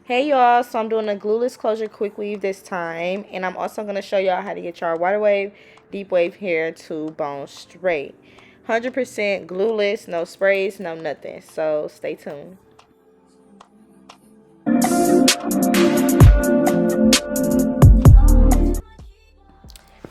Hey y'all, so I'm doing a glueless closure quick weave this time, and I'm also going to show y'all how to get your water wave, deep wave hair to bone straight. 100% glueless, no sprays, no nothing, so stay tuned.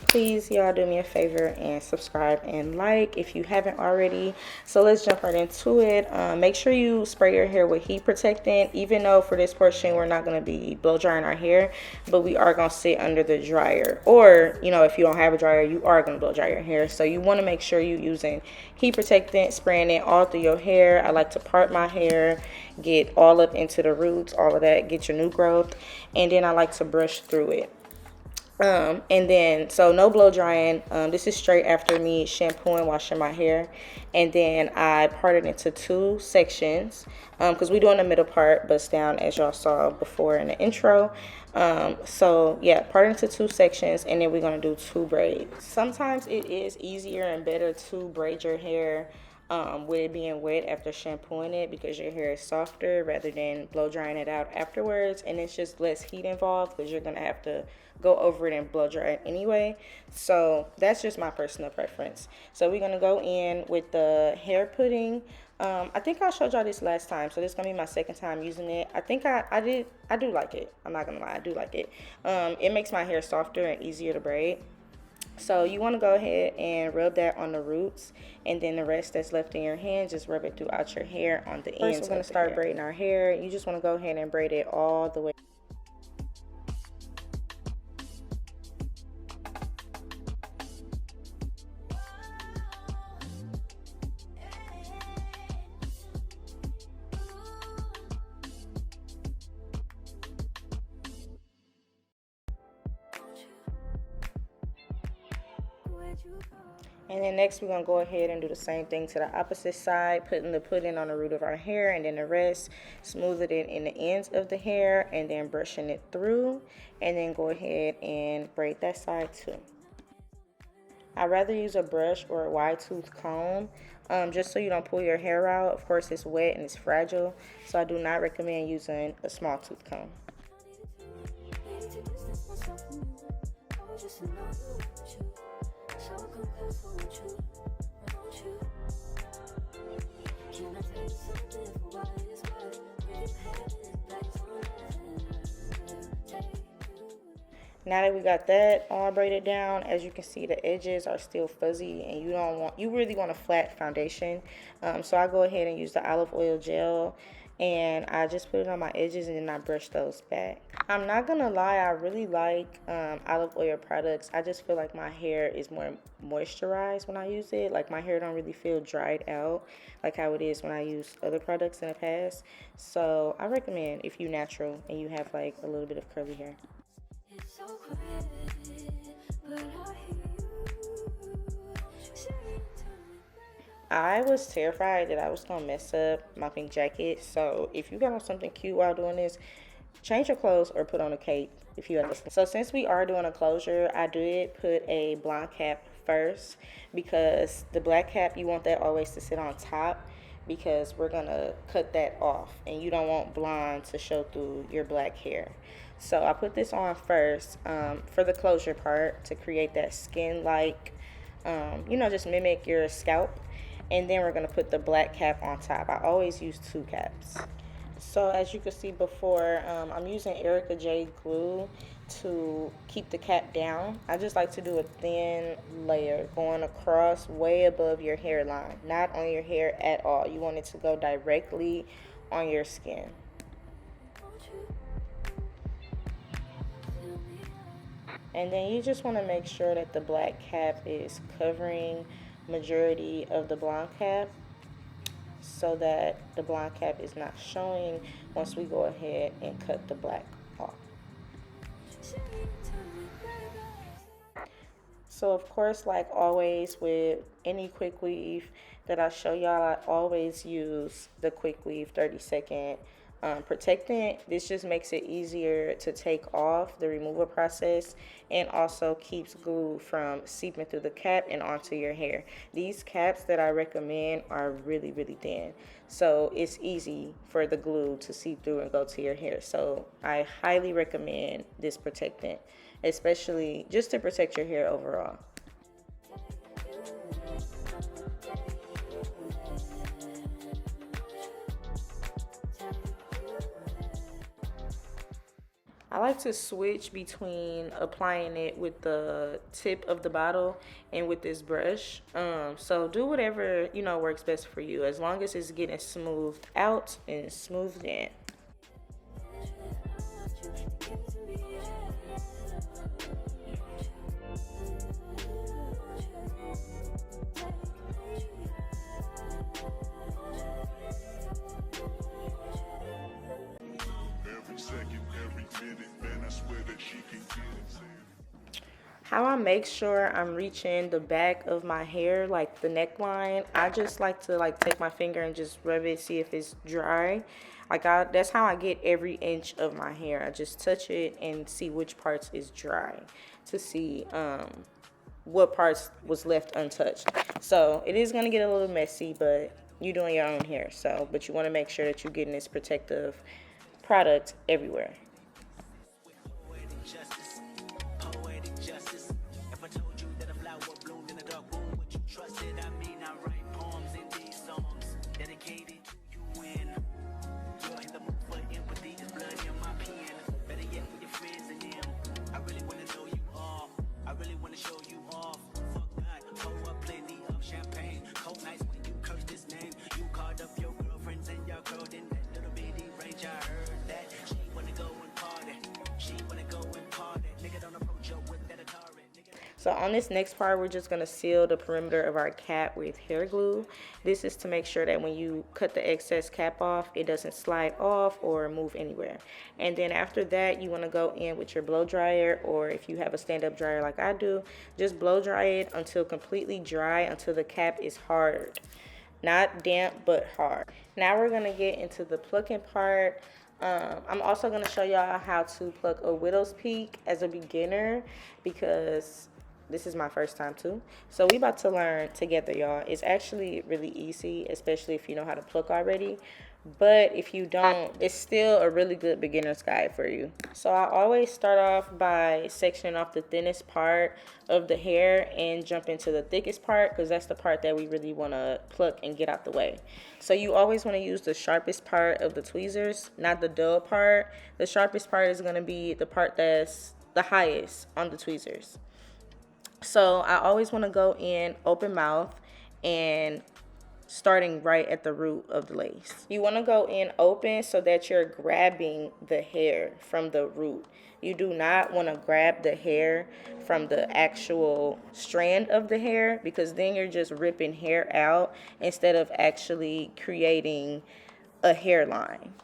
Please y'all do me a favor and subscribe and like if you haven't already. So let's jump right into it. Make sure you spray your hair with heat protectant, even though for this portion we're not going to be blow drying our hair, but we are going to sit under the dryer. Or if you don't have a dryer, you are going to blow dry your hair, so you want to make sure you're using heat protectant, spraying it all through your hair. I like to part my hair, get all up into the roots, all of that, get your new growth, and then I like to brush through it. And then, so no blow drying. This is straight after me shampooing, washing my hair. And then I parted into two sections because we doing the middle part, bust down as y'all saw before in the intro. So yeah, parted into two sections, and then we're going to do two braids. Sometimes it is easier and better to braid your hair with it being wet after shampooing it, because your hair is softer rather than blow drying it out afterwards, and it's just less heat involved because you're gonna have to go over it and blow dry it anyway. So that's just my personal preference. So we're gonna go in with the hair pudding. I think I showed y'all this last time, so this is gonna be my second time using it. I think I do like it. I'm not gonna lie, I do like it. It makes my hair softer and easier to braid. So you want to go ahead and rub that on the roots, and then the rest that's left in your hand, just rub it throughout your hair on the ends. First, we're going to start braiding our hair. You just want to go ahead and braid it all the way. And then next we're going to go ahead and do the same thing to the opposite side, putting the pudding on the root of our hair, and then the rest, smoothing it in the ends of the hair, and then brushing it through, and then go ahead and braid that side too. I'd rather use a brush or a wide tooth comb, just so you don't pull your hair out. Of course, it's wet and it's fragile, so I do not recommend using a small tooth comb. Now that we got that all braided down, as you can see, the edges are still fuzzy, and you really want a flat foundation. So I go ahead and use the olive oil gel, and I just put it on my edges, and then I brush those back. I'm not gonna lie, I really like olive oil products. I just feel like my hair is more moisturized when I use it. Like, my hair don't really feel dried out like how it is when I use other products in the past. So I recommend, if you're natural and you have like a little bit of curly hair. I was terrified that I was gonna mess up my pink jacket. So if you got on something cute while doing this, change your clothes or put on a cape if you understand. So since we are doing a closure, I did put a blonde cap first, because the black cap, you want that always to sit on top, because we're gonna cut that off and you don't want blonde to show through your black hair. So I put this on first for the closure part, to create that skin like, just mimic your scalp. And then we're gonna put the black cap on top. I always use two caps. So as you can see before, I'm using Erica J glue to keep the cap down. I just like to do a thin layer going across way above your hairline, not on your hair at all. You want it to go directly on your skin. And then you just want to make sure that the black cap is covering majority of the blonde cap, so that the blonde cap is not showing once we go ahead and cut the black off. So of course, like always with any quick weave that I show y'all, I always use the Quickweave 30-second protectant. This just makes it easier to take off the removal process, and also keeps glue from seeping through the cap and onto your hair. These caps that I recommend are really, really thin, so it's easy for the glue to seep through and go to your hair. So I highly recommend this protectant, especially just to protect your hair overall. I like to switch between applying it with the tip of the bottle and with this brush. So do whatever, works best for you, as long as it's getting smoothed out and smoothed in. How I make sure I'm reaching the back of my hair, like the neckline, I just like to take my finger and just rub it, see if it's dry. That's how I get every inch of my hair. I just touch it and see which parts is dry to see what parts was left untouched. So it is gonna get a little messy, but you're doing your own hair. But you want to make sure that you're getting this protective product everywhere. So on this next part, we're just going to seal the perimeter of our cap with hair glue. This is to make sure that when you cut the excess cap off, it doesn't slide off or move anywhere. And then after that, you want to go in with your blow dryer, or if you have a stand-up dryer like I do, just blow dry it until completely dry, until the cap is hard. Not damp, but hard. Now we're going to get into the plucking part. I'm also going to show y'all how to pluck a widow's peak as a beginner, because this is my first time too. So we about to learn together, y'all. It's actually really easy, especially if you know how to pluck already. But if you don't, it's still a really good beginner's guide for you. So I always start off by sectioning off the thinnest part of the hair and jump into the thickest part, because that's the part that we really want to pluck and get out the way. So you always want to use the sharpest part of the tweezers, not the dull part. The sharpest part is going to be the part that's the highest on the tweezers. So I always want to go in open mouth and starting right at the root of the lace. You want to go in open so that you're grabbing the hair from the root. You do not want to grab the hair from the actual strand of the hair, because then you're just ripping hair out instead of actually creating a hairline.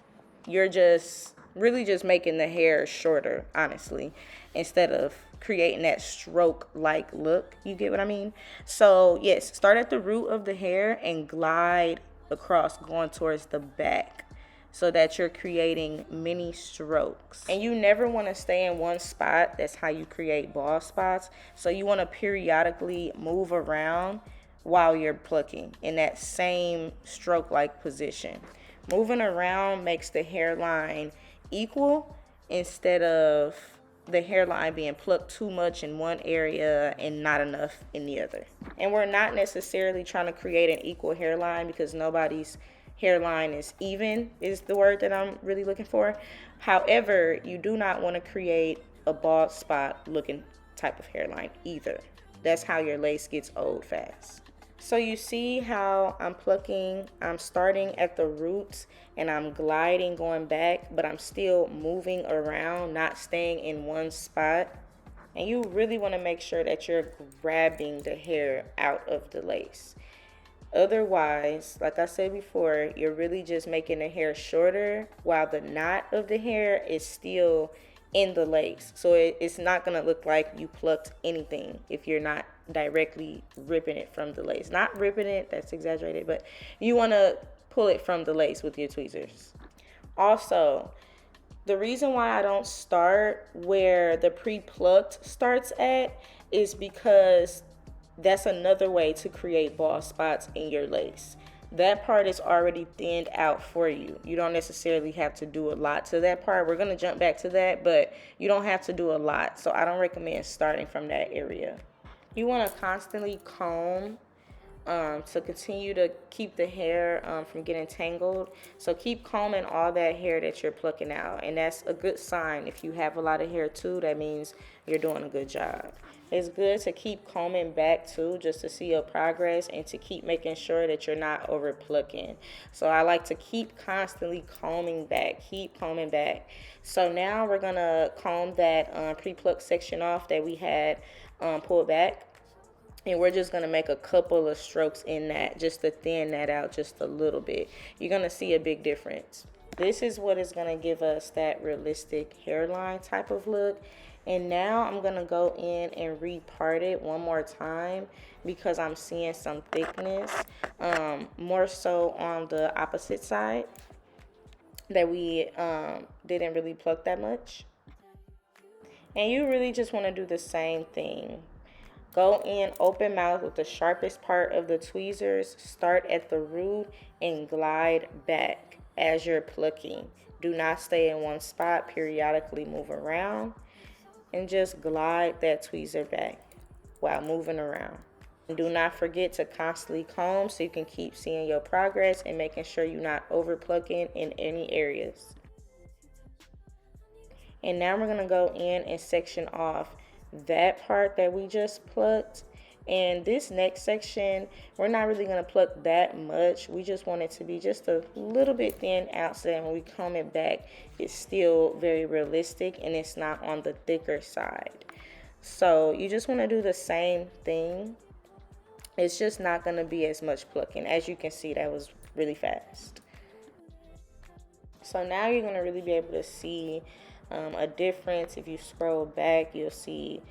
You're just really just making the hair shorter, honestly, instead of creating that stroke-like look. You get what I mean? So yes, start at the root of the hair and glide across, going towards the back, so that you're creating mini strokes. And you never want to stay in one spot. That's how you create bald spots. So you want to periodically move around while you're plucking in that same stroke-like position. Moving around makes the hairline equal, instead of the hairline being plucked too much in one area and not enough in the other. And we're not necessarily trying to create an equal hairline, because nobody's hairline is even, is the word that I'm really looking for. However, you do not want to create a bald spot looking type of hairline either. That's how your lace gets old fast. So you see how I'm plucking, I'm starting at the roots and I'm gliding going back, but I'm still moving around, not staying in one spot. And you really want to make sure that you're grabbing the hair out of the lace. Otherwise, like I said before, you're really just making the hair shorter while the knot of the hair is still in the lace. So it's not going to look like you plucked anything if you're not directly ripping it from the lace. Not ripping it, that's exaggerated, but you want to pull it from the lace with your tweezers. Also, the reason why I don't start where the pre-plucked starts at is because that's another way to create bald spots in your lace. That part is already thinned out for you. You don't necessarily have to do a lot to that part. We're going to jump back to that, but you don't have to do a lot. So I don't recommend starting from that area. You want to constantly comb to continue to keep the hair from getting tangled. So keep combing all that hair that you're plucking out, and that's a good sign. If you have a lot of hair too, that means you're doing a good job. It's good to keep combing back too, just to see your progress and to keep making sure that you're not over plucking. So I like to keep constantly combing back, keep combing back. So now we're gonna comb that pre-pluck section off that we had pulled back. And we're just going to make a couple of strokes in that just to thin that out just a little bit. You're going to see a big difference. This is what is going to give us that realistic hairline type of look. And now I'm going to go in and repart it one more time because I'm seeing some thickness, more so on the opposite side that we didn't really pluck that much. And you really just want to do the same thing. Go in open mouth with the sharpest part of the tweezers. Start at the root and glide back as you're plucking. Do not stay in one spot. Periodically move around and just glide that tweezer back while moving around. And do not forget to constantly comb so you can keep seeing your progress and making sure you're not over plucking in any areas. And now we're going to go in and section off that part that we just plucked. And this next section, we're not really going to pluck that much. We just want it to be just a little bit thin out so that when we comb it back, it's still very realistic and it's not on the thicker side. So you just want to do the same thing. It's just not going to be as much plucking. As you can see, that was really fast. So now you're going to really be able to see a difference. If you scroll back, you'll see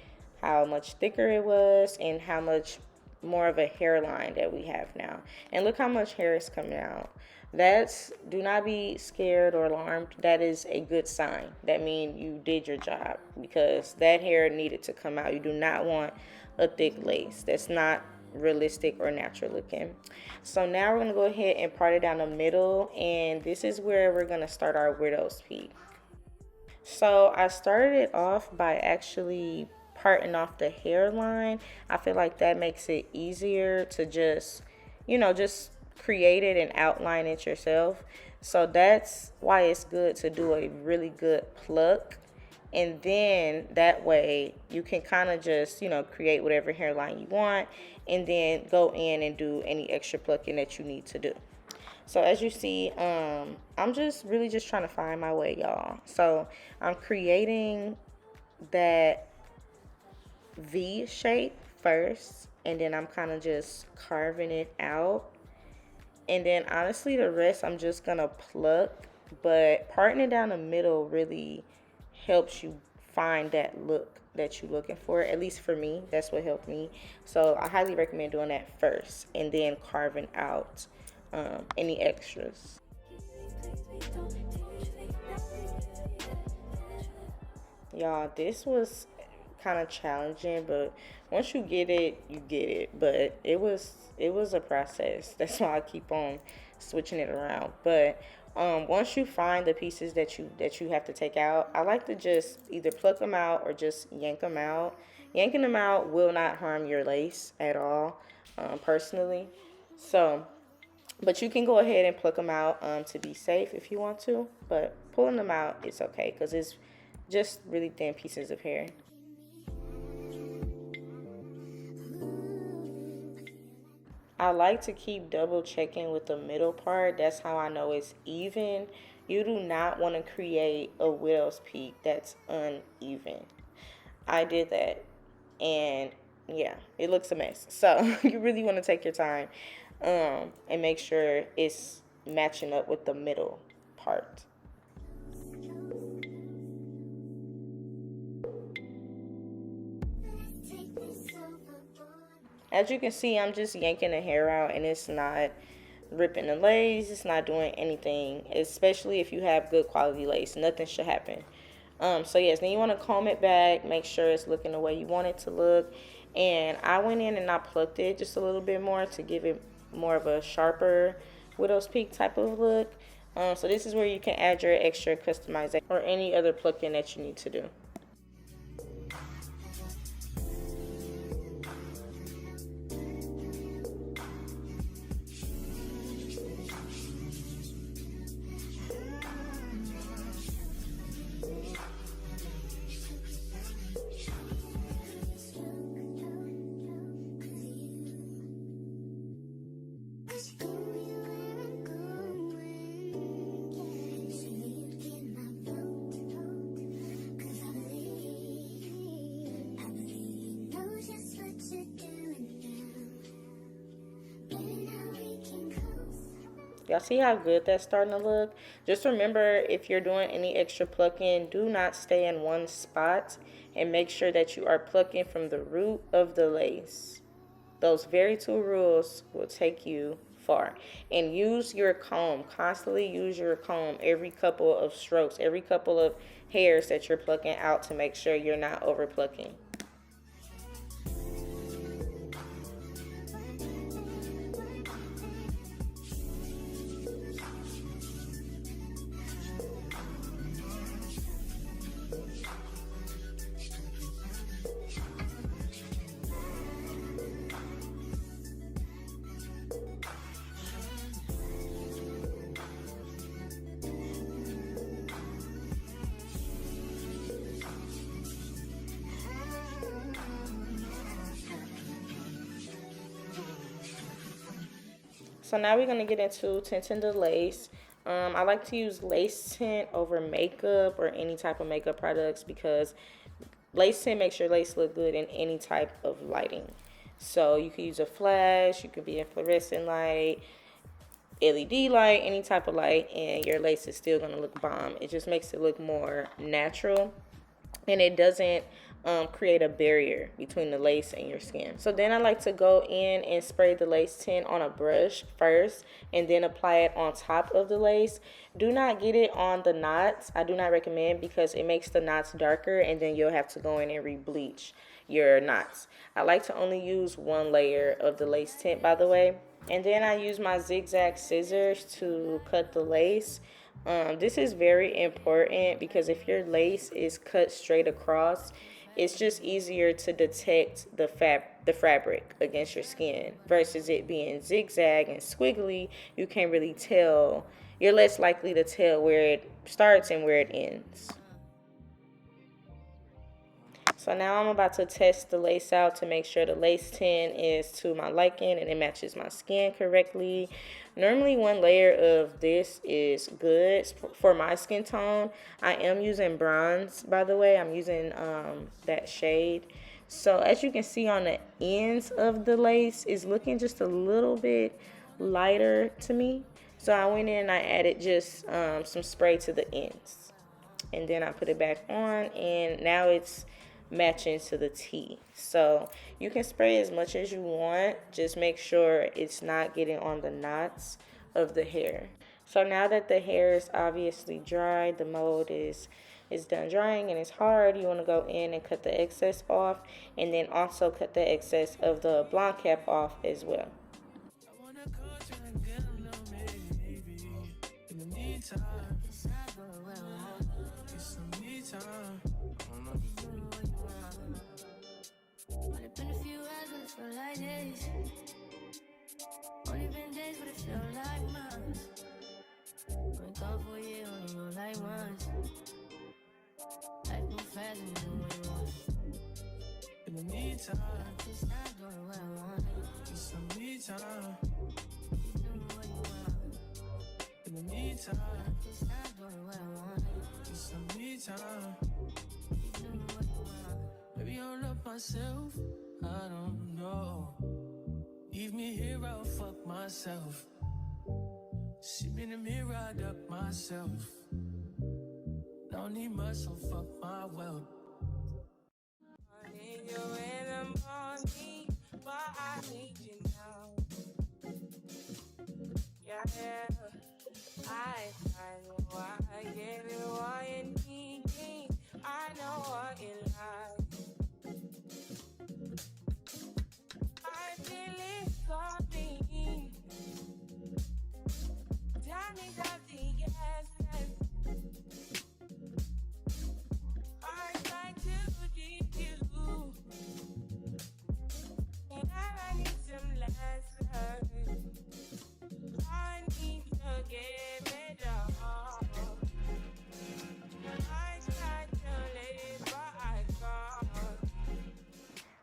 how much thicker it was and how much more of a hairline that we have now. And look how much hair is coming out. Do not be scared or alarmed. That is a good sign. That means you did your job because that hair needed to come out. You do not want a thick lace. That's not realistic or natural looking. So now we're going to go ahead and part it down the middle, and this is where we're going to start our widow's peak. So I started it off by actually parting off the hairline. I feel like that makes it easier to just create it and outline it yourself. So that's why it's good to do a really good pluck. And then that way you can kind of just, create whatever hairline you want and then go in and do any extra plucking that you need to do. So as you see, I'm just really just trying to find my way, y'all. So I'm creating that V shape first, and then I'm kind of just carving it out. And then honestly, the rest I'm just gonna pluck, but parting it down the middle really helps you find that look that you're looking for. At least for me, that's what helped me. So I highly recommend doing that first and then carving out any extras. Y'all, this was kind of challenging, but once you get it, you get it. But it was a process. That's why I keep on switching it around. But once you find the pieces that you have to take out, I like to just either pluck them out or just yank them out. Yanking them out will not harm your lace at all, personally. So, but you can go ahead and pluck them out to be safe if you want to. But pulling them out, it's okay because it's just really thin pieces of hair. I like to keep double checking with the middle part. That's how I know it's even. You do not want to create a widow's peak that's uneven. I did that, and yeah, it looks a mess. So you really want to take your time and make sure it's matching up with the middle part. As you can see, I'm just yanking the hair out, and it's not ripping the lace. It's not doing anything, especially if you have good quality lace. Nothing should happen. So yes, then you want to comb it back, make sure it's looking the way you want it to look. And I went in and I plucked it just a little bit more to give it more of a sharper widow's peak type of look. So this is where you can add your extra customization or any other plucking that you need to do. Y'all see how good that's starting to look? Just remember, if you're doing any extra plucking, do not stay in one spot, and make sure that you are plucking from the root of the lace. Those very two rules will take you far. And use your comb. Constantly use your comb every couple of strokes, every couple of hairs that you're plucking out, to make sure you're not over plucking. So now we're going to get into tinting the lace. I like to use lace tint over makeup or any type of makeup products, because lace tint makes your lace look good in any type of lighting. So you could use a flash, you could be in fluorescent light, LED light, any type of light, and your lace is still going to look bomb. It just makes it look more natural, and it doesn't create a barrier between the lace and your skin. So then I like to go in and spray the lace tint on a brush first, and then apply it on top of the lace. Do not get it on the knots. I do not recommend, because it makes the knots darker, and then you'll have to go in and re-bleach your knots. I like to only use one layer of the lace tint, by the way. And then I use my zigzag scissors to cut the lace. This is very important, because if your lace is cut straight across, it's just easier to detect the fabric against your skin, versus it being zigzag and squiggly. You can't really tell. You're less likely to tell where it starts and where it ends. So now I'm about to test the lace out to make sure the lace tint is to my liking and it matches my skin correctly. Normally one layer of this is good for my skin tone. I am using bronze, by the way. I'm using that shade. So as you can see on the ends of the lace, is looking just a little bit lighter to me. So I went in and I added just some spray to the ends. And then I put it back on, and now it's matching to the T. So you can spray as much as you want. Just make sure it's not getting on the knots of the hair. So now that the hair is obviously dry, the mold is done drying and it's hard, you want to go in and cut the excess off, and then also cut the excess of the blonde cap off as well. Only been a few hours, but it feel like days. Only been days, but it feel like months. Been gone for a year, only know like once. Life move fast and you do what you want. In the meantime, just not doing what I want. Just some me time. You doing what you want. In the meantime, just not doing what I want. Just some me time. You doing what you want. Maybe I don't love myself, I don't know. Leave me here, I'll fuck myself. See me in the mirror, I duck myself. Don't need much, so fuck my wealth. I need you in the morning, but I need you now.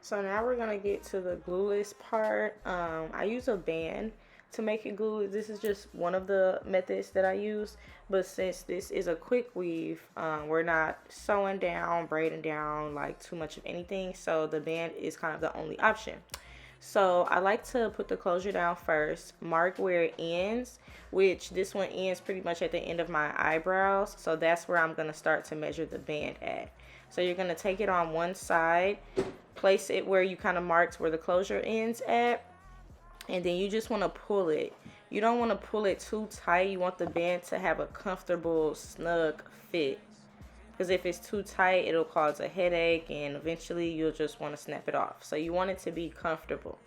So now we're gonna get to the glueless part. I use a band to make it glue. This is just one of the methods that I use. But since this is a quick weave, we're not sewing down, braiding down like too much of anything. So the band is kind of the only option. So I like to put the closure down first, mark where it ends, which this one ends pretty much at the end of my eyebrows. So that's where I'm gonna start to measure the band at. So you're gonna take it on one side, place it where you kind of marked where the closure ends at, and then you just want to pull it. You don't want to pull it too tight. You want the band to have a comfortable, snug fit. Because if it's too tight, it'll cause a headache and eventually you'll just want to snap it off. So you want it to be comfortable.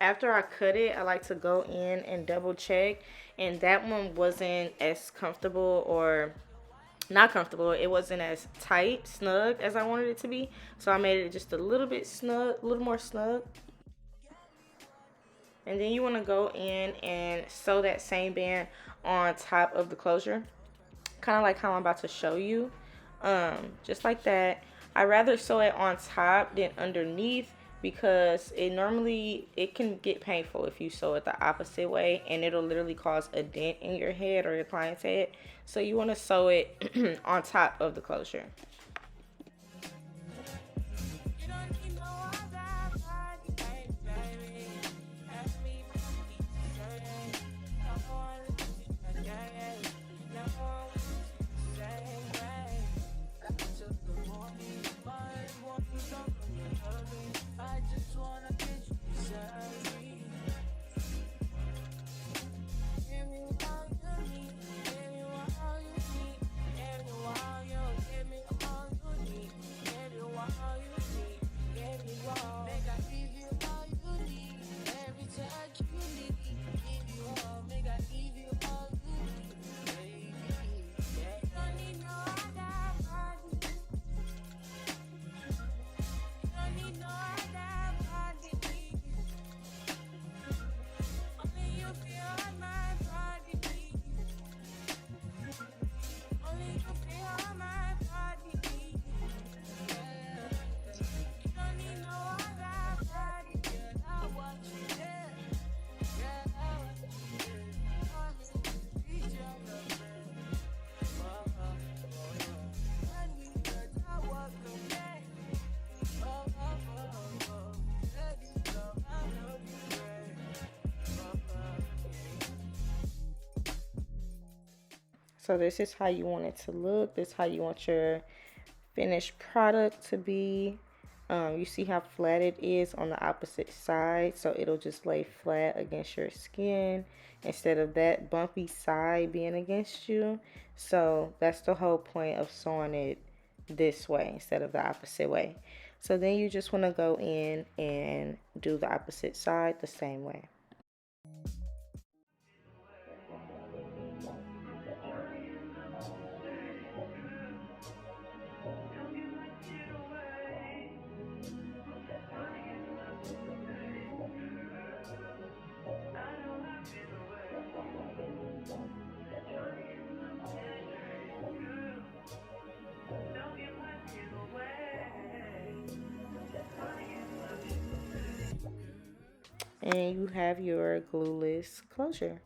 After I cut it, I like to go in and double check. And that one wasn't as comfortable, or not comfortable. It wasn't as tight, snug as I wanted it to be. So I made it just a little bit snug, a little more snug. And then you want to go in and sew that same band on top of the closure, kind of like how I'm about to show you. Just like that. I rather sew it on top than underneath, because it can get painful if you sew it the opposite way, and it'll literally cause a dent in your head or your client's head. So you want to sew it on top of the closure. So this is how you want it to look. This is how you want your finished product to be. You see how flat it is on the opposite side, so it'll just lay flat against your skin instead of that bumpy side being against you. So that's the whole point of sewing it this way instead of the opposite way. So then you just want to go in and do the opposite side the same way. And you have your glueless closure.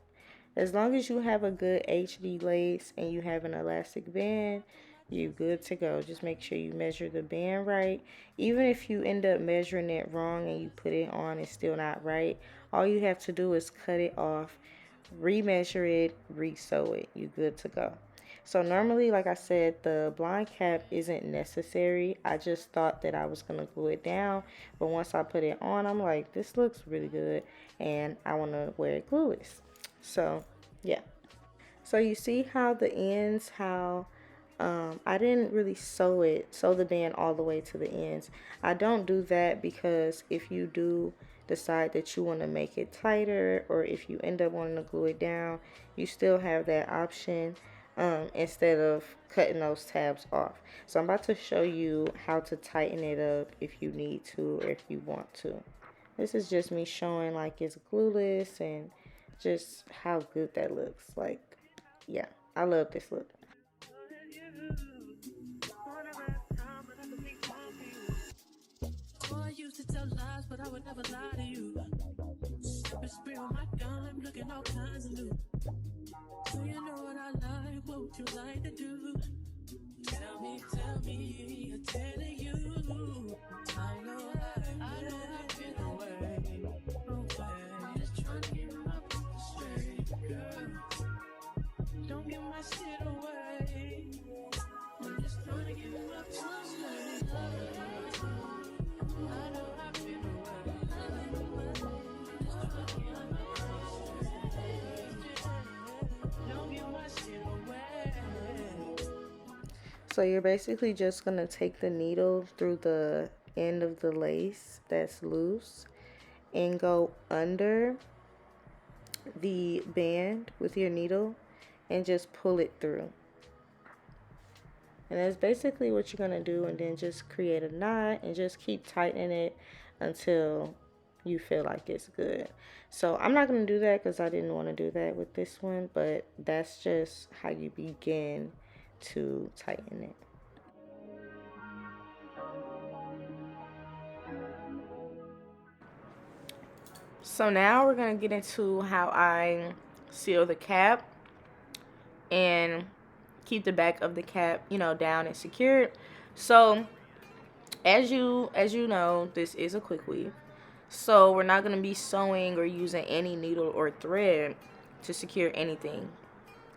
As long as you have a good HD lace and you have an elastic band, you're good to go. Just make sure you measure the band right. Even if you end up measuring it wrong and you put it on, it's still not right. All you have to do is cut it off, remeasure it, re-sew it. You're good to go. So normally, like I said, the blind cap isn't necessary. I just thought that I was going to glue it down. But once I put it on, I'm like, this looks really good. And I want to wear it glueless. So, yeah. So you see how the ends, how I didn't really sew the band all the way to the ends. I don't do that because if you do decide that you want to make it tighter, or if you end up wanting to glue it down, you still have that option instead of cutting those tabs off. So I'm about to show you how to tighten it up if you need to or if you want to. This is just me showing like it's glueless and just how good that looks. Like, yeah, I love this look. I used to tell lies, but I would never lie to you. Spray on my gun, looking all kinds of new. So you know what I like, what would you like to do? Tell me, I'm telling you. I know I've been away. I'm just trying to get my people straight, girl. Don't give my shit away. I'm just trying to get my people straight. I know I've been away. Just trying to get my people straight. Don't give my shit away. So you're basically just going to take the needle through the end of the lace that's loose and go under the band with your needle and just pull it through. And that's basically what you're going to do, and then just create a knot and just keep tightening it until you feel like it's good. So I'm not going to do that because I didn't want to do that with this one, but that's just how you begin to tighten it. So now we're going to get into how I seal the cap and keep the back of the cap, you know, down and secured. So as you know, this is a quick weave. So we're not going to be sewing or using any needle or thread to secure anything.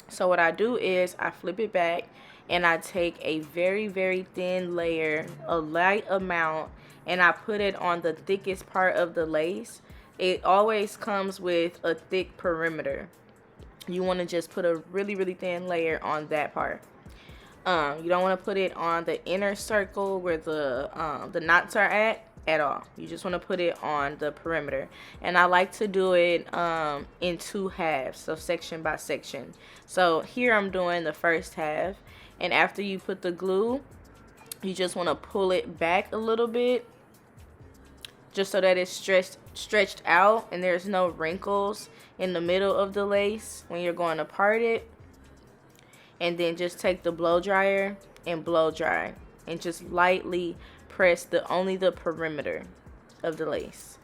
So what I do is I flip it back and I take a very, very thin layer, a light amount, and I put it on the thickest part of the lace. It always comes with a thick perimeter. You want to just put a really, really thin layer on that part. You don't want to put it on the inner circle where the knots are at all. You just want to put it on the perimeter. And I like to do it in two halves, so section by section. So here I'm doing the first half, and after you put the glue, you just want to pull it back a little bit just so that it's stretched out and there's no wrinkles in the middle of the lace when you're going to part it. And then just take the blow dryer and blow dry and just lightly press only the perimeter of the lace.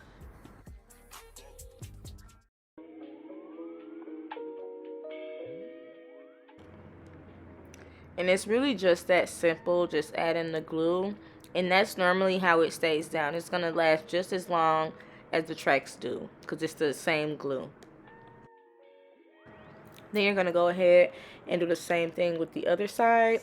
And it's really just that simple, just adding the glue, and that's normally how it stays down. It's gonna last just as long as the tracks do because it's the same glue. Then you're gonna go ahead and do the same thing with the other side.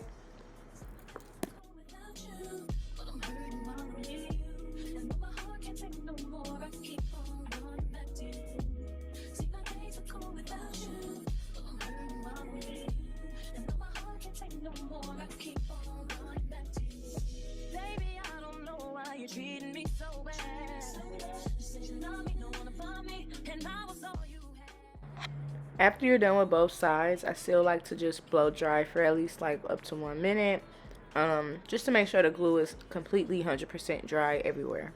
After you're done with both sides, I still like to just blow dry for at least like up to 1 minute, just to make sure the glue is completely 100% dry everywhere.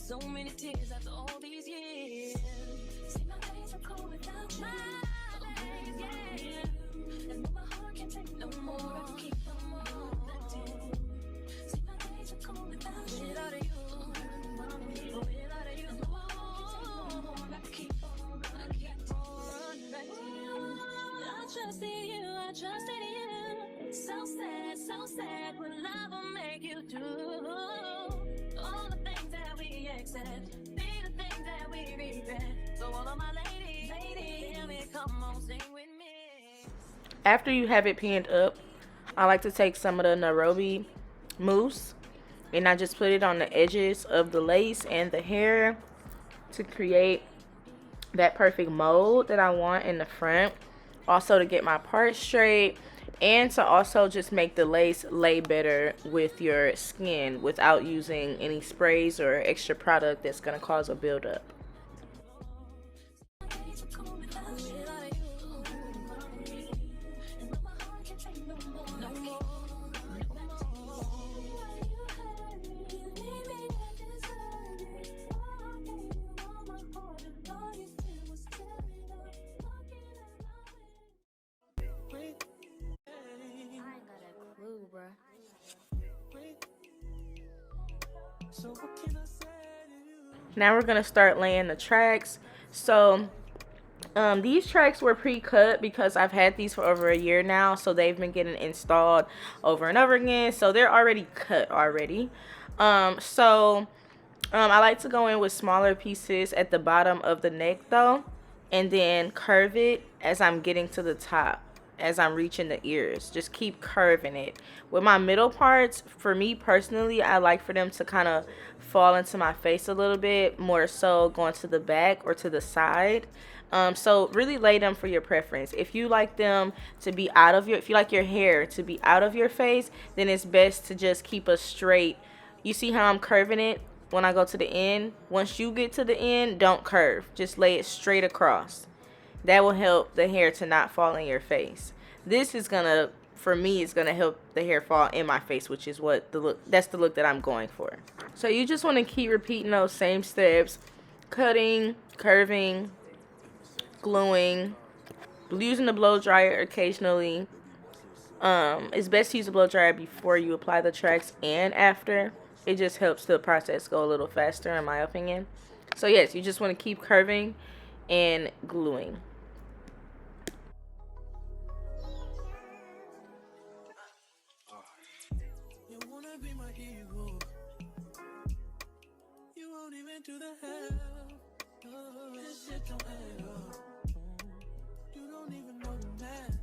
So many tears after all these years. See, my days are cold without you. My days, yeah. And my heart trusted you, I trusted you. So sad, what love will make you do. All the things that we accept, be the things that we regret. So all of my ladies, hear me, come on, sing with me. After you have it pinned up, I like to take some of the Nairobi mousse and I just put it on the edges of the lace and the hair to create that perfect mold that I want in the front. Also to get my part straight and to also just make the lace lay better with your skin without using any sprays or extra product that's going to cause a buildup. Now we're going to start laying the tracks. So these tracks were pre-cut because I've had these for over a year now, so they've been getting installed over and over again, so they're already cut already. I like to go in with smaller pieces at the bottom of the neck though, and then curve it as I'm getting to the top, as I'm reaching the ears. Just keep curving it. With my middle parts, for me personally, I like for them to kind of fall into my face a little bit, more so going to the back or to the side. So really lay them for your preference. If you like them to be out of your, if you like your hair to be out of your face, then it's best to just keep a straight. You see how I'm curving it when I go to the end? Once you get to the end, don't curve. Just lay it straight across. That will help the hair to not fall in your face. This is gonna, for me, it's gonna help the hair fall in my face, which is what the look, that's the look that I'm going for. So you just want to keep repeating those same steps: cutting, curving, gluing, using the blow dryer occasionally. It's best to use a blow dryer before you apply the tracks and after. It just helps the process go a little faster, in my opinion. So yes, you just want to keep curving and gluing. You wanna be my hero. You won't even do the hell. This shit don't add up. You don't even know the math.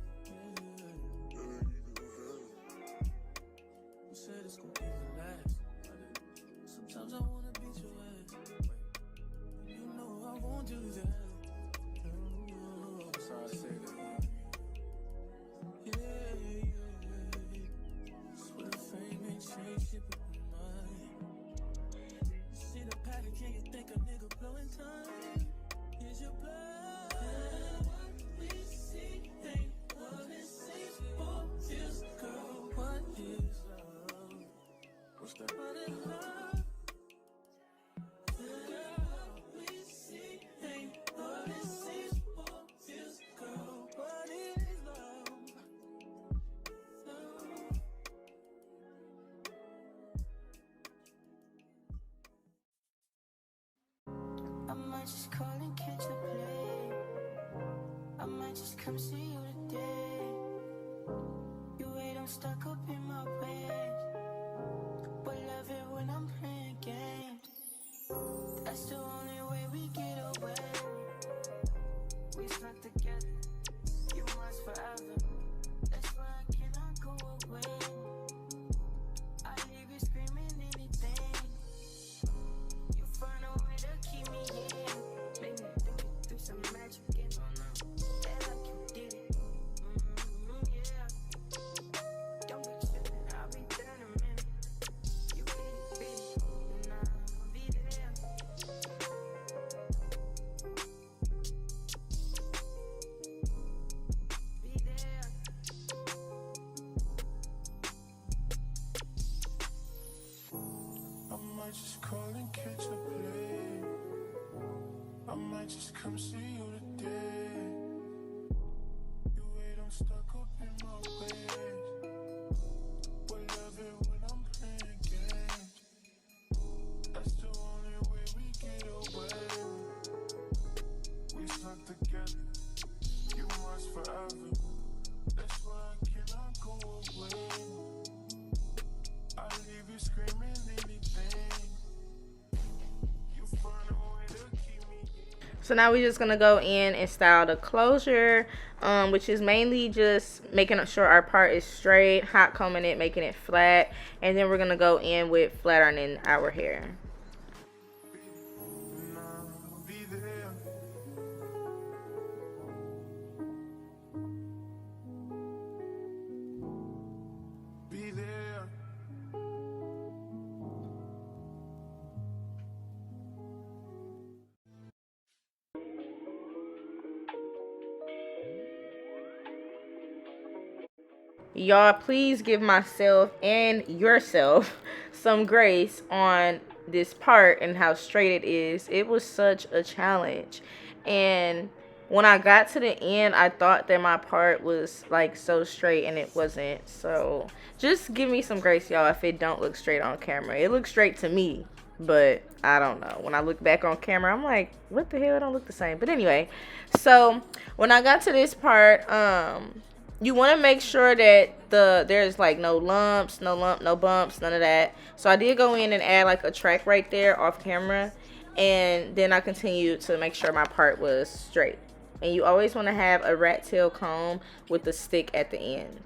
You said it's gonna even last. Sometimes I wanna beat your ass. You know I won't do that. Sorry to say that. Yeah. Swear fame ain't changed shit but my mind. See the pattern, can you think a nigga blowing time? Is your blood? What we see ain't what it seems. What is, girl? What is love? What's the what is love? Girl, we see ain't what it seems. What is, girl? What is love? I might just call and catch a play. I might just come see you today. You wait, I'm stuck up in my ways. But love it when I'm playing games. That's the only way we get away. We stuck together. You must forever. That's why I cannot go away. I leave you screaming anything. You find a way to keep me in. Make me think it through some magic and that like you did it. Yeah. Don't be tripping, I'll be there in a minute. You beat it, and I'll be there. Be there. I might just call and catch a play. I might just come see you today. You wait, I'm stuck up in my ways. But love it when I'm playing games. That's the only way we get away. We stuck together. You must forever. So now we're just gonna go in and style the closure, which is mainly just making sure our part is straight, hot combing it, making it flat, and then we're gonna go in with flat ironing our hair. Y'all, please give myself and yourself some grace on this part and how straight it is. It was such a challenge. And when I got to the end, I thought that my part was like so straight, and it wasn't. So just give me some grace, y'all, if it don't look straight on camera. It looks straight to me, but I don't know. When I look back on camera, I'm like, what the hell? It don't look the same. But anyway, so when I got to this part, you want to make sure that there's like no lumps, no bumps, none of that. So I did go in and add like a track right there off camera, and then I continued to make sure my part was straight. And you always want to have a rat tail comb with a stick at the end.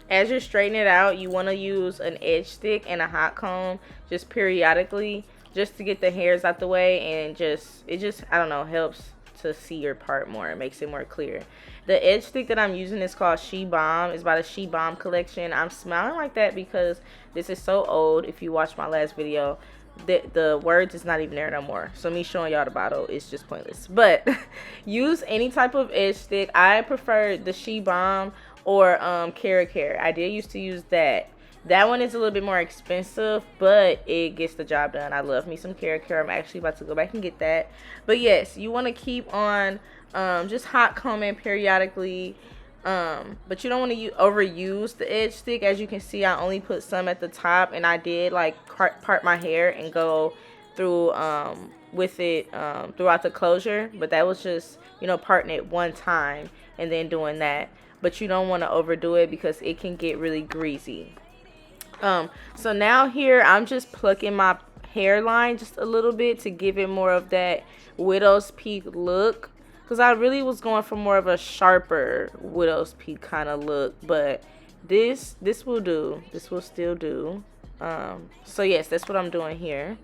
As you're straightening it out, you want to use an edge stick and a hot comb just periodically, just to get the hairs out the way, and it just I don't know, helps to see your part more. It makes it more clear. The edge stick that I'm using is called She Bomb. It's by the She Bomb collection. I'm smiling like that because this is so old. If you watched my last video, the words is not even there no more, so me showing y'all the bottle is just pointless. But use any type of edge stick. I prefer the She Bomb or Carrot Care. I did used to use that. That one is a little bit more expensive, but it gets the job done. I love me some Carrot Care. I'm actually about to go back and get that. But yes, you want to keep on just hot combing periodically, but you don't want to overuse the edge stick. As you can see, I only put some at the top, and I did like part my hair and go through with it throughout the closure, but that was just, you know, parting it one time and then doing that. But you don't want to overdo it because it can get really greasy. So now here I'm just plucking my hairline just a little bit to give it more of that widow's peak look, because I really was going for more of a sharper widow's peak kind of look, but this will do. This will still do. So yes, that's what I'm doing here.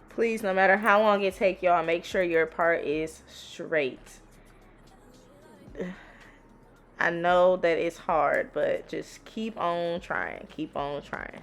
Please, no matter how long it take, y'all, make sure your part is straight. I know that it's hard, but just keep on trying. Keep on trying.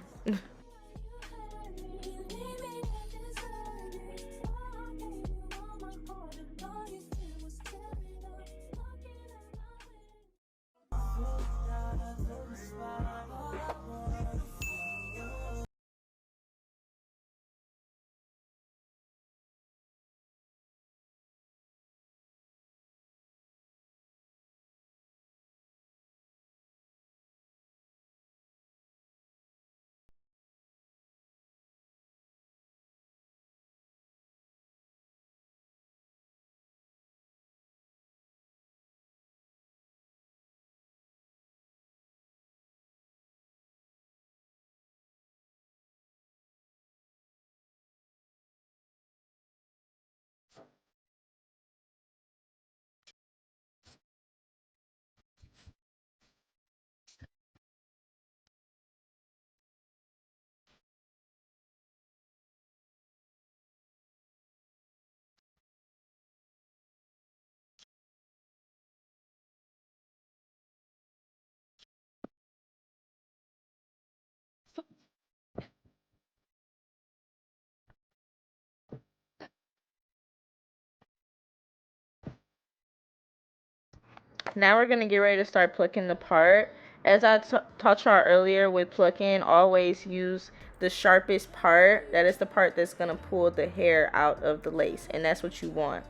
Now we're going to get ready to start plucking the part. As I taught y'all earlier with plucking, always use the sharpest part. That is the part that's going to pull the hair out of the lace, and that's what you want.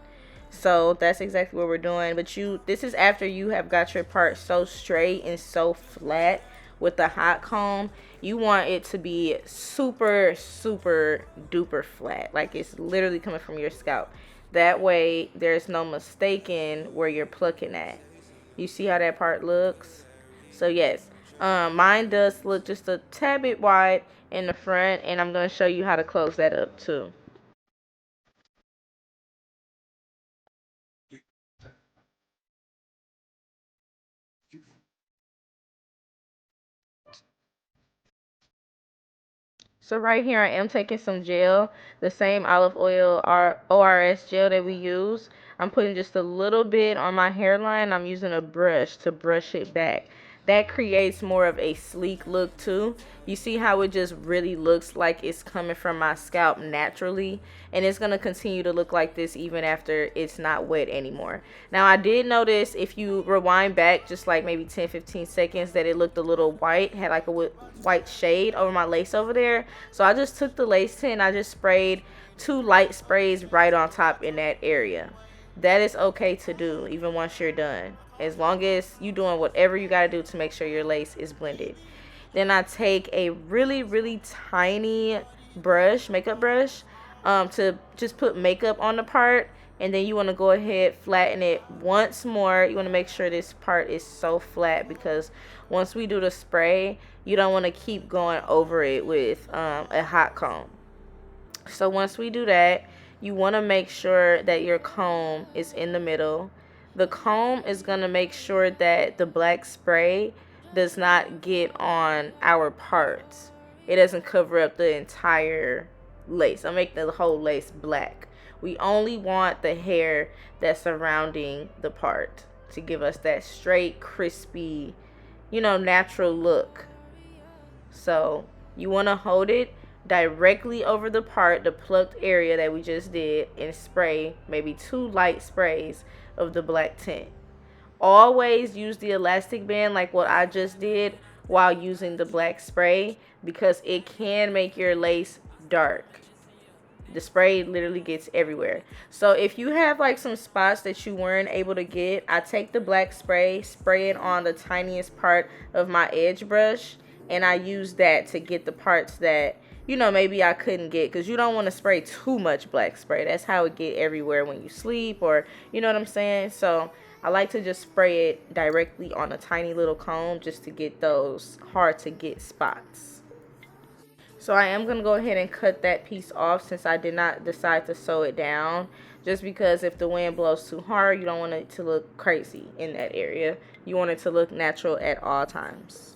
So that's exactly what we're doing. But this is after you have got your part so straight and so flat with the hot comb. You want it to be super, super duper flat. Like it's literally coming from your scalp. That way there's no mistaking where you're plucking at. You see how that part looks? So yes, mine does look just a tad bit wide in the front, and I'm going to show you how to close that up too. So right here I am taking some gel, the same olive oil ORS gel that we use. I'm putting just a little bit on my hairline. I'm using a brush to brush it back. That creates more of a sleek look too. You see how it just really looks like it's coming from my scalp naturally, and it's going to continue to look like this even after it's not wet anymore. Now I did notice if you rewind back just like maybe 10-15 seconds that it looked a little white, had like a white shade over my lace over there. So I just took the lace tint and I just sprayed 2 light sprays right on top in that area. That is okay to do even once you're done, as long as you doing whatever you got to do to make sure your lace is blended. Then I take a really tiny brush, makeup brush, to just put makeup on the part, and then you want to go ahead, flatten it once more. You want to make sure this part is so flat, because once we do the spray, you don't want to keep going over it with a hot comb. So once we do that, you want to make sure that your comb is in the middle. The comb is going to make sure that the black spray does not get on our parts. It doesn't cover up the entire lace. I'll make the whole lace black. We only want the hair that's surrounding the part to give us that straight, crispy, natural look. So you want to hold it directly over the part, the plucked area that we just did, and spray maybe 2 light sprays of the black tint. Always use the elastic band like what I just did while using the black spray, because it can make your lace dark. The spray literally gets everywhere. So if you have like some spots that you weren't able to get, I take the black spray, spray it on the tiniest part of my edge brush, and I use that to get the parts that maybe I couldn't get, because you don't want to spray too much black spray. That's how it get everywhere when you sleep, or you know what I'm saying. So I like to just spray it directly on a tiny little comb just to get those hard to get spots. So I am going to go ahead and cut that piece off, since I did not decide to sew it down. Just because if the wind blows too hard, you don't want it to look crazy in that area. You want it to look natural at all times.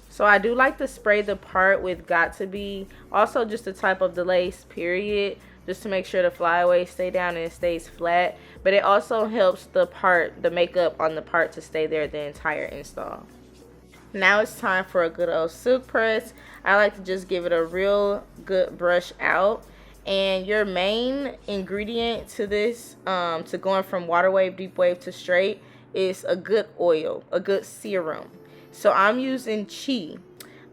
So I do like to spray the part with Got To Be. Also just the type of the lace, period. Just to make sure the flyaways stay down and it stays flat. But it also helps the makeup on the part to stay there the entire install. Now it's time for a good old silk press. I like to just give it a real good brush out. And your main ingredient to this, to going from water wave, deep wave to straight, is a good oil, a good serum. So I'm using Chi.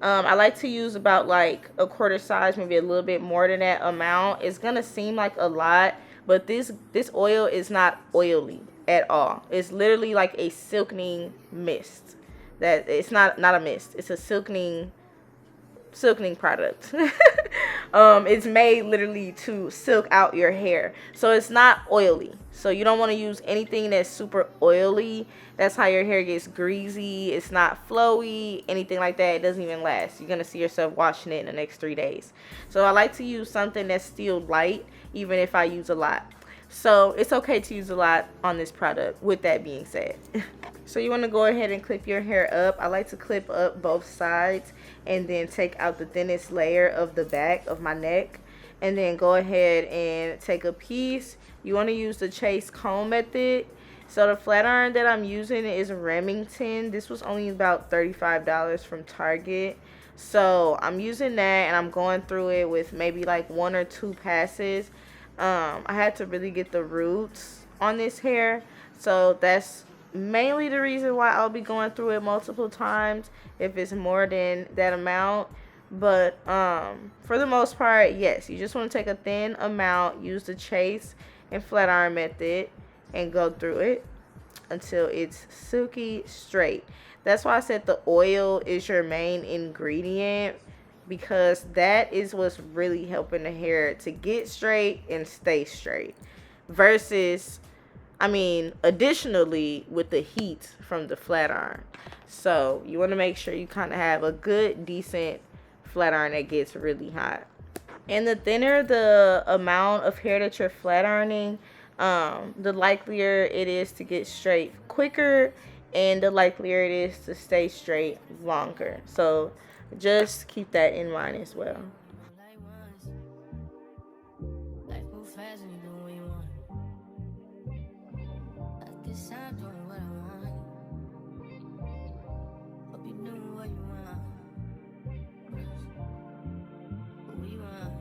I like to use about like a quarter size, maybe a little bit more than that amount. It's gonna seem like a lot, but this oil is not oily at all. It's literally like a silkening mist. That it's not a mist. It's a silkening product. It's made literally to silk out your hair, so it's not oily. So you don't want to use anything that's super oily. That's how your hair gets greasy. It's not flowy, anything like that. It doesn't even last. You're gonna see yourself washing it in the next 3 days. So I like to use something that's still light, even if I use a lot. So it's okay to use a lot on this product, with that being said. So you want to go ahead and clip your hair up. I like to clip up both sides and then take out the thinnest layer of the back of my neck, and then go ahead and take a piece. You want to use the chase comb method. So the flat iron that I'm using is Remington. This was only about $35 from Target. So I'm using that, and I'm going through it with maybe like 1 or 2 passes. I had to really get the roots on this hair, so that's mainly the reason why I'll be going through it multiple times if it's more than that amount. But for the most part, yes, you just want to take a thin amount, use the chase and flat iron method, and go through it until it's silky straight. That's why I said the oil is your main ingredient, because that is what's really helping the hair to get straight and stay straight. Versus, I mean, additionally with the heat from the flat iron. So you want to make sure you kind of have a good, decent flat iron that gets really hot. And the thinner the amount of hair that you're flat ironing, the likelier it is to get straight quicker, and the likelier it is to stay straight longer. So just keep that in mind as well. Life move fast and you do what you want. At this time, doing what I want. Hope you doing what you want. What we want.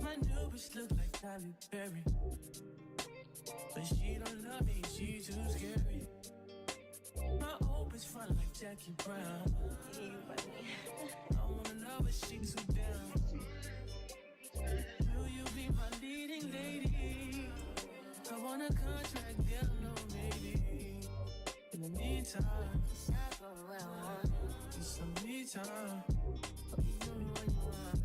My new bitch look like Tyler Perry, but she don't love me, she too scary. My old bitch front like Jackie Brown. I wanna know, but she too down. Will you be my leading lady? I want a contract, girl, no maybe. In the meantime, it's not going where I want. It's some me time. Hope you doing what you want.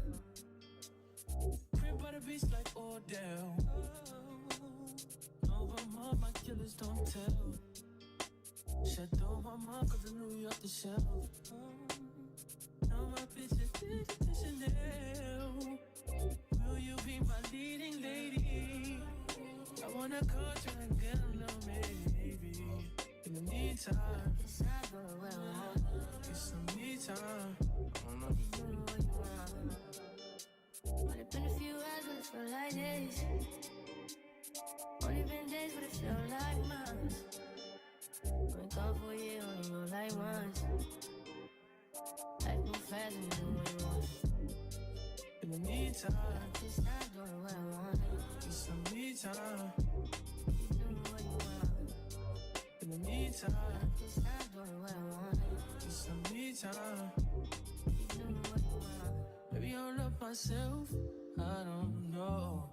Crib by the beach like Odell. Over my killers don't tell. Shadow my mom, cause I knew you off the shelf. Now my bitch is to Chanel. Will you be my leading lady? I want a contract, girl, no maybe. In the meantime, it's not going where I want. It's some me time. I don't know. You doing what you want. Only been a few hours, but it feel like days. Only been days, but it feel like months. Been gone for a year, only know like once. Life move fast and you do what you want. In the meantime, it's not doing what I want. It's some me time. You doing what you want. In the meantime, it's not doing what I want. It's some me time. You doing what you want. Maybe I don't love myself, I don't know.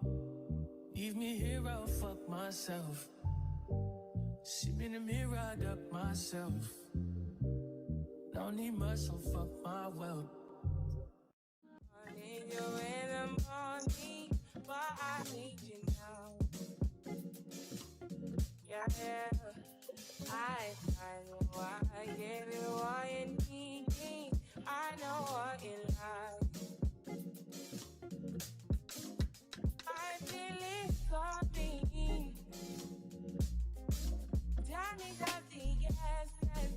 Leave me here, I'll fuck myself. See me in the mirror, I duck myself. Don't need much, so fuck my wealth. I need you in the morning, but I need you now. Yeah, yeah. I know why I get it, what you need. I know what you like. I feel it coming. Tell me that the yes, yes.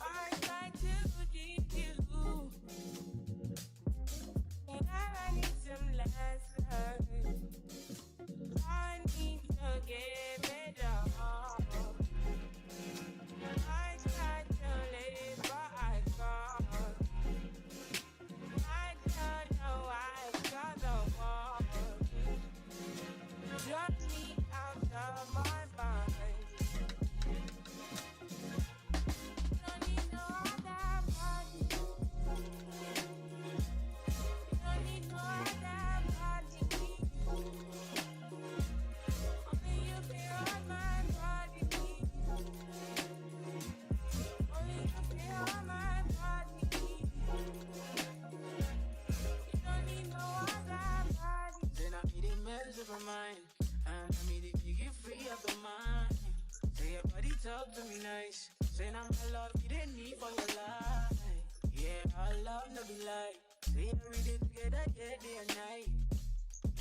I try to keep you, and I need some lessons. I need to give it all. I tried to live, but I can't. I don't know why I've got the wall. Drop me out of my mind. Don't need no other body. Don't need no other body. Only you feel on my body. Only you feel on my body. You don't need no other body. Then I made it mess up my mind. And I made it get free up the mind. Say your body talk to me nice. Say I'm my love, you didn't need for your life. Yeah, our love no be like. Say every day together, yeah, day and night.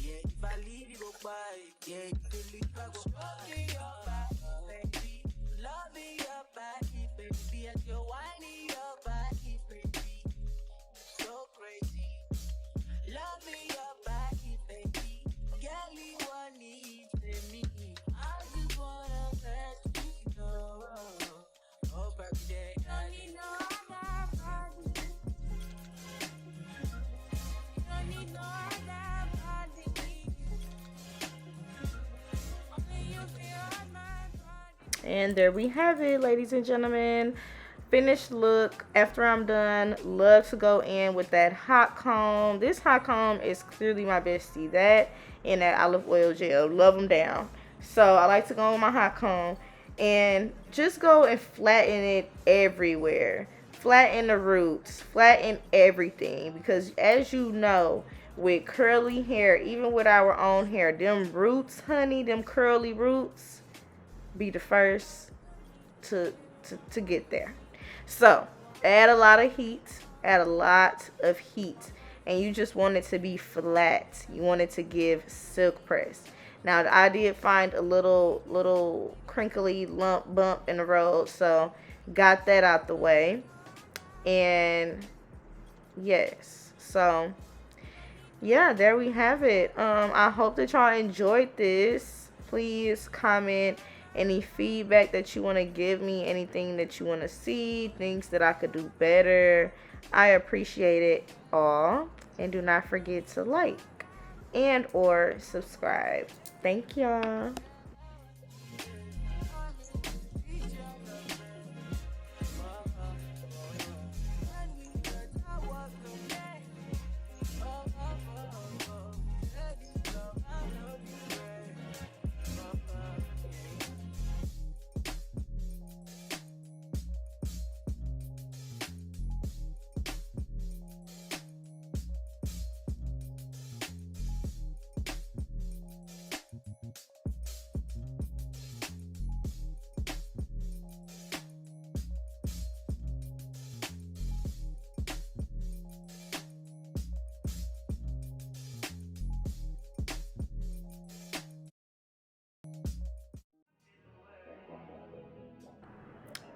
Yeah, if I leave, you go by. Yeah, if you leave, I go by. Loving your body, baby. Loving your body, baby. As you're whining your body, baby. So crazy. Loving your body, baby. Girl, you want need me. I just wanna let you know. Oh, every day. Don't need no other body. Don't need no other body. Only you feel on my body. And there we have it, ladies and gentlemen. Finished look after I'm done. Love to go in with that hot comb. This hot comb is clearly my bestie. That and that olive oil gel. Love them down. So I like to go with my hot comb and just go and flatten it everywhere. Flatten the roots. Flatten everything. Because as you know, with curly hair, even with our own hair, them roots, honey, them curly roots be the first to get there. So add a lot of heat, add a lot of heat, and you just want it to be flat. You want it to give silk press. Now I did find a little crinkly lump bump in the road, so got that out the way. And yes, so yeah, there we have it. I hope that y'all enjoyed this. Please comment any feedback that you want to give me, anything that you want to see, things that I could do better. I appreciate it all. And do not forget to like and or subscribe. Thank y'all.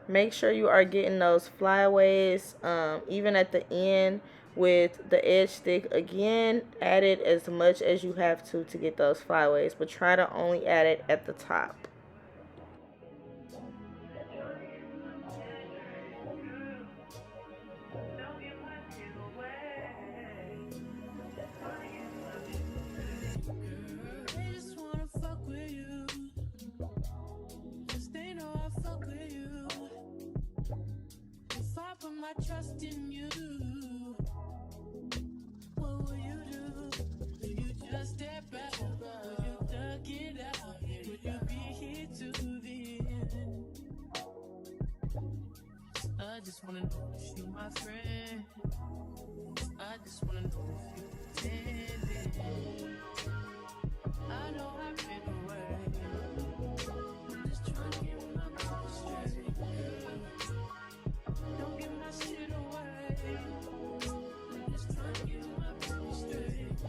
Make sure you are getting those flyaways, even at the end with the edge stick. Again, add it as much as you have to get those flyaways, but try to only add it at the top. My trust in you. What will you do? Will you just step back? Will you duck it out? Will you be here to the end? I just wanna know if you my friend. I just wanna know if you pretending. I know I've been away. I'm just trying to get my mind straight. Don't give my shit away. I'm just trying to get my mind straight.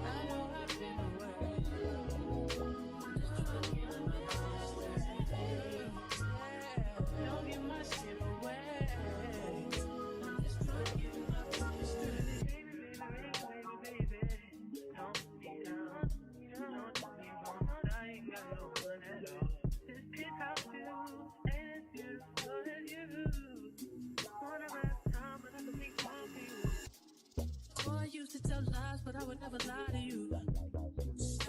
I know I've been away. I'm just trying to get my mind straight. Don't give my shit away. I'm just trying to get my mind straight. Baby, don't be down. You don't me wrong. I ain't got no one at all. This is how you. Oh, I used to tell lies, but I would never lie to you.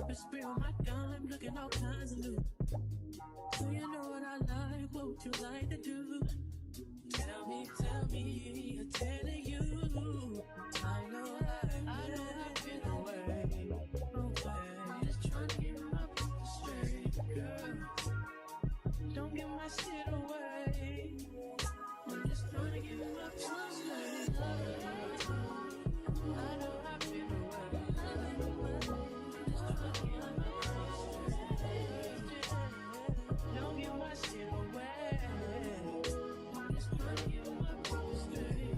I've spray on my dime, looking all kinds of new. Do you know what I like? What would you like to do? Tell me, I'm telling you. I know I've been away. I'm just trying to get my mind straight, girl. Don't give my shit away. I'm just trying to get my mind straight. I know I've been away. Just trying to get my mind straight. Don't give my shit away. I'm just trying to get my mind straight.